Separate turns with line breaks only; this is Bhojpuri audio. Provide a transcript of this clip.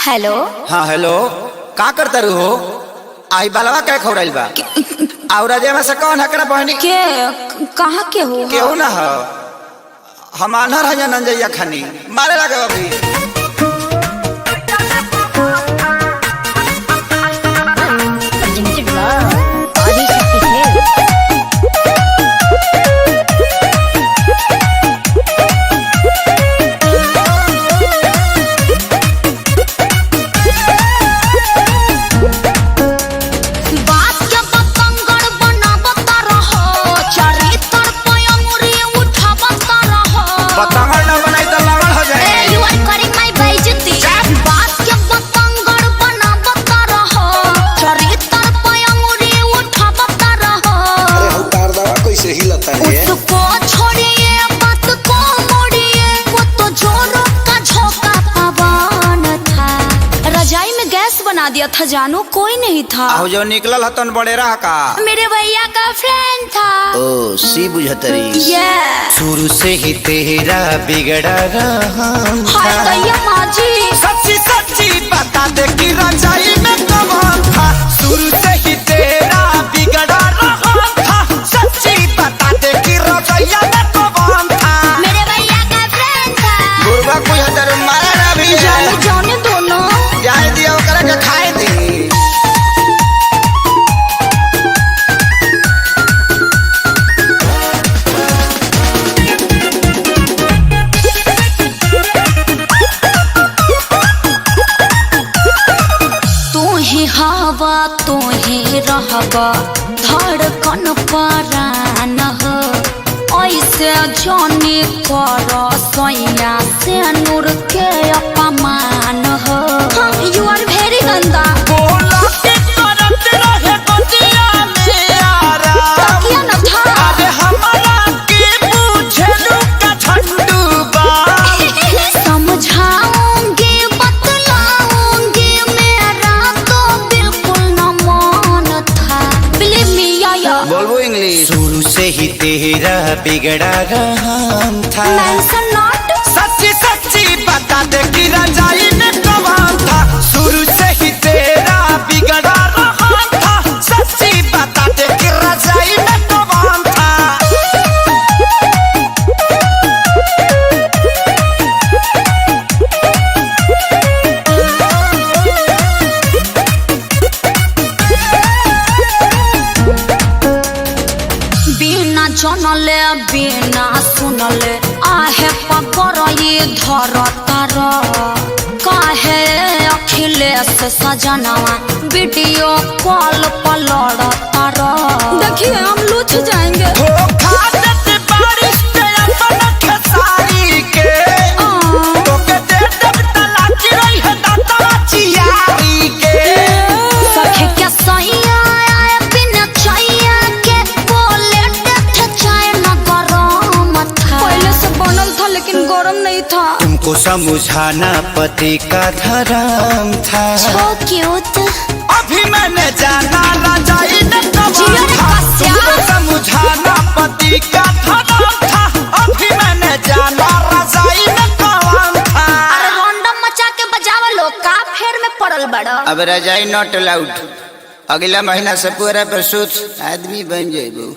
हेलो।
हाँ हेलो, का करता रू हो? आई बालवा क्या खौराइल बा? और में से कौन हकरा बहनी
के कहाँ के हो?
केहू ना हो, हम आनर है नंजैया खानी मारे लगे अभी।
बना दिया था जानो, कोई नहीं था।
जो निकलल हतन बड़े रहा का
मेरे भैया का फ्रेंड था।
ओ सी बुझतरी। शुरू से ही तेरा बिगड़ा रहा सच्ची सच्ची बता दे कि रजाई में कौन था। शुरू से ही तेरा बिगड़ा रहा था, सच्ची बता दे कि रजाई में कौन था।
मेरे भैया का फ्रेंड था।
गुरबा बुझतर मारा ना भी
जाने दो ना,
जाए दिया ओकरा के खाए दी।
हवा तो ही रहबा धड़कन परान हो, ऐसे जाने कर सैया से नूर के अपमान हो। यू आर वेरी गंदा।
शुरू से ही तेरा बिगड़ा रहा था। सच्ची सच्ची बता दे कि रजाई में कौन था। शुरू से ही तेरा बिगड़ा रहा था, सच्ची बता दे कि रजाई में कौन था।
जनले बिना सुनले आहे पकर ये धर तार, काहे अखिलेश सजनवा वीडियो कॉल पर लड़ तार। देखिए हम लूच जाएंगे।
तुमको समझाना पति का धर्म था।
क्यूट
अभी मैंने जाना रजाई में कौन था। तुमको समझाना पति का धर्म था। अभी मैंने जाना रजाई में कौन था।
अरे रैंडम मचा के बजावा लो, का फेर में पड़ल बड़ा।
अब रजाई नॉट अलाउड। अगला महीना से पूरा पर आदमी बन जाएगो।